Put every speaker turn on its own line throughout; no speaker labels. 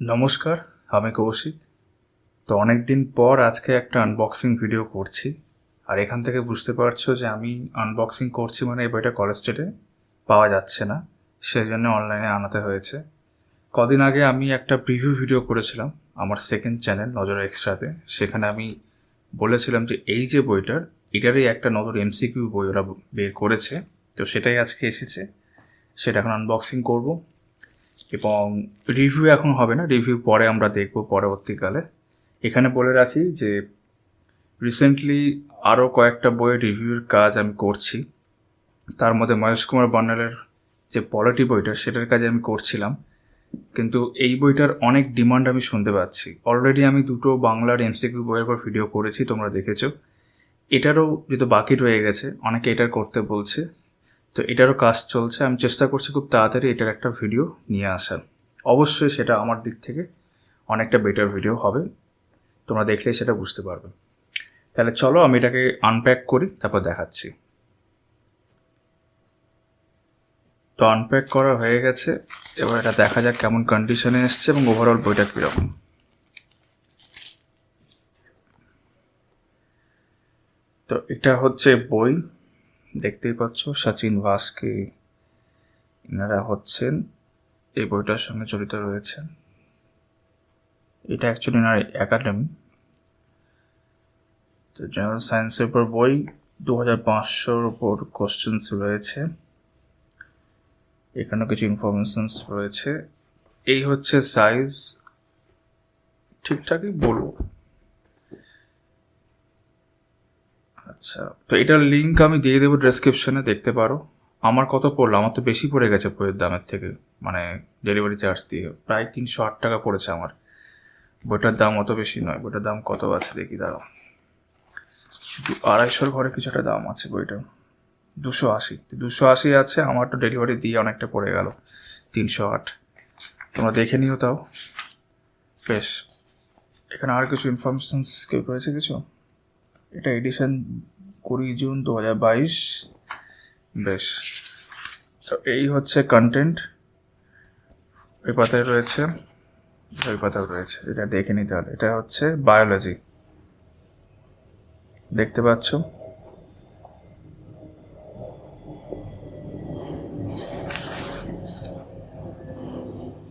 নমস্কার, আমি কৌশিক। তো অনেক দিন পর আজকে একটা আনবক্সিং ভিডিও করছি। আর এখান থেকে বুঝতে পারছো যে আমি আনবক্সিং করছি মানে এই বইটা কলেজ স্ট্রিটে পাওয়া যাচ্ছে না, সেই জন্য অনলাইনে আনাতে হয়েছে। কদিন আগে আমি একটা প্রিভিউ ভিডিও করেছিলাম আমার সেকেন্ড চ্যানেল নজরে এক্সট্রাতে। সেখানে আমি বলেছিলাম যে এই যে বইটার এটারই একটা নজর এমসিকিউ বই ওরা বের করেছে, তো সেটাই আজকে এসেছে। সেটা এখন আনবক্সিং করব এবং রিভিউ এখন হবে না, রিভিউ পরে আমরা দেখব পরবর্তীকালে। এখানে বলে রাখি যে রিসেন্টলি আরও কয়েকটা বইয়ের রিভিউর কাজ আমি করছি। তার মধ্যে মহেশ কুমার বান্নালের যে পলিটি বইটা সেটার কাজ আমি করছিলাম, কিন্তু এই বইটার অনেক ডিমান্ড আমি শুনতে পাচ্ছি। অলরেডি আমি দুটো বাংলার এমসিকিউ বইয়ের পর ভিডিও করেছি, তোমরা দেখেছো। এটারও যেহেতু বাকি রয়ে গেছে, অনেকে এটার করতে বলছে, তো এটারও কাজ চলছে। আমি চেষ্টা করছি খুব তাড়াতাড়ি এটার একটা ভিডিও নিয়ে আসার। অবশ্যই সেটা আমার দিক থেকে অনেকটা বেটার ভিডিও হবে, তোমরা দেখলেই সেটা বুঝতে পারবে। তাহলে চলো আমি এটাকে আনপ্যাক করি, তারপর দেখাচ্ছি। তো আনপ্যাক করা হয়ে গেছে, এবার এটা দেখা যাক কেমন কন্ডিশনে এসছে এবং ওভারঅল বইটা কীরকম। তো এটা হচ্ছে বই, দেখতেই পাচ্ছ সচিন ভাস্কে এনারা হচ্ছেন এই বইটার সঙ্গে জড়িত রয়েছেন। এটা অ্যাকচুয়ালি এনার একাডেমি। তো জেনারেল সায়েন্সের উপর বই, 2500-র উপর কোশ্চেন্স রয়েছে। এখানেও কিছু ইনফরমেশনস রয়েছে। এই হচ্ছে সাইজ, ঠিকঠাকই বলবো। আচ্ছা, তো এটার লিঙ্ক আমি দিয়ে দেবো ডেসক্রিপশনে, দেখতে পারো। আমার কত পড়লো, আমার তো বেশি পড়ে গেছে বইয়ের দামের থেকে, মানে ডেলিভারি চার্জ দিয়ে প্রায় 308 টাকা পড়েছে আমার। বইটার দাম অত বেশি নয়। বইটার দাম কত আছে দেখি, দাঁড়াও। 250-র ঘরে কিছু একটা দাম আছে বইটা। 280 আছে। আমার তো ডেলিভারি দিয়ে অনেকটা পড়ে গেল 308। তোমরা দেখে নিও তাও। বেশ, এখানে আর কিছু ইনফরমেশনস কেউ রয়েছে কিছু। এটা এডিশন 20 জুন 2022। বেশ, তো এই হচ্ছে কন্টেন্ট। ওই পাতায় রয়েছে, ওই পাতাও রয়েছে, এটা দেখে নিতে হবে। এটা হচ্ছে বায়োলজি, দেখতে পাচ্ছ।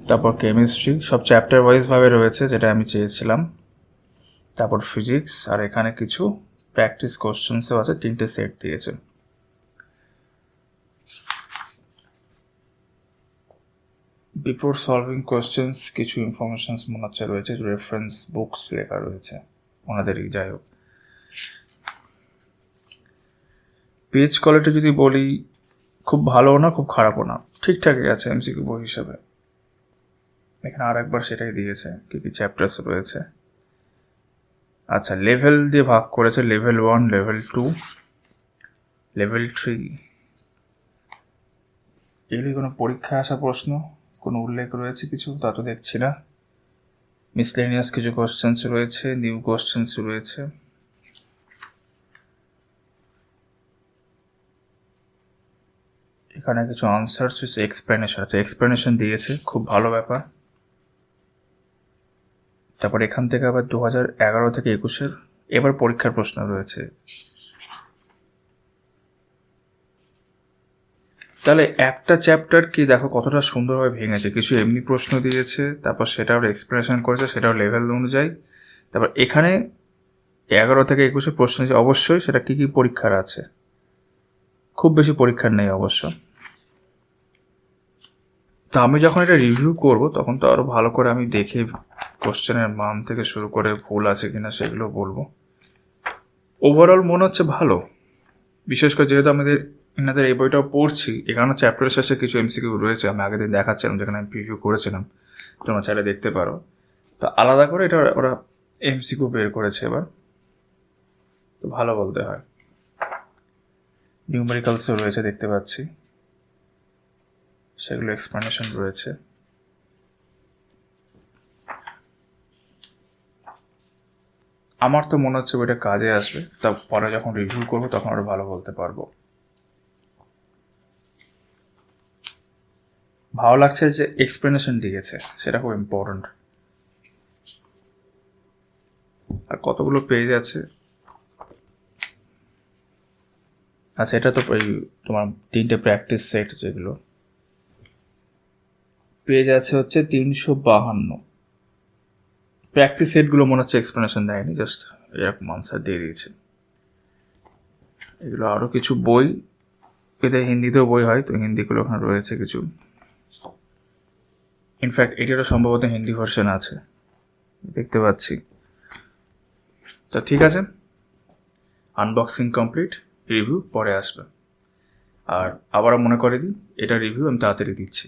তারপর কেমিস্ট্রি, সব চ্যাপ্টার ওয়াইজভাবে রয়েছে, যেটা আমি চেয়েছিলাম। তারপর ফিজিক্স, আর এখানে কিছু প্র্যাকটিস কোশ্চেন্সও আছে, 3টে সেট দিয়েছে। বিফোর সলভিং কোশ্চেন্স কিছু ইনফরমেশনস মনে হচ্ছে রয়েছে, রেফারেন্স বুকস লেখা রয়েছে ওনাদেরই। যাই হোক, পেজ কোয়ালিটি যদি বলি, খুব ভালোও না খুব খারাপও না, ঠিকঠাকই আছে এমসিকিউ বই হিসাবে। এখানে আর একবার সেটাই দিয়েছে, কী কী চ্যাপ্টার্স রয়েছে। আচ্ছা, লেভেল দিয়ে ভাগ করেছে, লেভেল 1, লেভেল 2, লেভেল 3। এগুলি কোনো পরীক্ষায় আসা প্রশ্ন, কোনো উল্লেখ রয়েছে কিছু তা তো দেখছি না। মিসলেনিয়াস কিছু কোশ্চেন্স রয়েছে, নিউ কোশ্চেন্স রয়েছে। এখানে কিছু আনসার্স, এক্সপ্লেনেশন আছে, এক্সপ্লেনেশন দিয়েছে, খুব ভালো ব্যাপার। তারপর এখান থেকে আবার 2011 থেকে 21-এর এবার পরীক্ষার প্রশ্ন রয়েছে। তাহলে একটা চ্যাপ্টার কি দেখো কতটা সুন্দরভাবে ভেঙেছে। কিছু এমনি প্রশ্ন দিয়েছে, তারপর সেটাও এক্সপ্লেনেশন করেছে, সেটাও লেভেল অনুযায়ী। তারপর এখানে 11 থেকে 21-এর প্রশ্ন যে অবশ্যই সেটা কী কী পরীক্ষার আছে, খুব বেশি পরীক্ষার নেই অবশ্য। তো আমি যখন এটা রিভিউ করব তখন তো আরও ভালো করে আমি দেখে কোশ্চেনের মান থেকে শুরু করে ভুল আছে কিনা সেগুলো বলবো। ওভারঅল মনে হচ্ছে ভালো, বিশেষ করে যেহেতু আমাদের এনাদের এই বইটাও পড়ছি। এখানে চ্যাপ্টারের শেষে কিছু এমসিকিউ রয়েছে, আমি আগের দিন দেখাচ্ছিলাম যেখানে আমি প্রিভিউ করেছিলাম, তোমরা চাইলে দেখতে পারো। তো আলাদা করে এটা ওরা এমসিকিউ বের করেছে এবার, তো ভালো বলতে হয়। নিউমেরিক্যালসও রয়েছে দেখতে পাচ্ছি, সেগুলো এক্সপ্লেনেশন রয়েছে। আমার তো মনে হচ্ছে বইটা কাজে আসবে, তা পরে যখন রিভিউ করবো তখন আরও ভালো বলতে পারবো। ভালো লাগছে যে এক্সপ্লেনেশন দিয়েছে, সেটা খুব ইম্পর্ট্যান্ট। আর কতগুলো পেজ আছে। আচ্ছা, এটা তো ওই তোমার 3টে প্র্যাকটিস সেট, যেগুলো পেজ আছে হচ্ছে 352। প্র্যাকটিস সেটগুলো মনে হচ্ছে এক্সপ্লেনেশন দেয়নি, জাস্ট এরকম আনসার দিয়ে দিয়েছে। এগুলো আরও কিছু বই, এতে হিন্দিতেও বই হয়, তো হিন্দিগুলো ওখানে রয়েছে কিছু। ইনফ্যাক্ট এটারও সম্ভবত হিন্দি ভার্সন আছে, দেখতে পাচ্ছি। তো ঠিক আছে, আনবক্সিং কমপ্লিট, রিভিউ পরে আসবে। আর আবারও মনে করে দিই, এটা রিভিউ আমি তাড়াতাড়ি দিচ্ছি।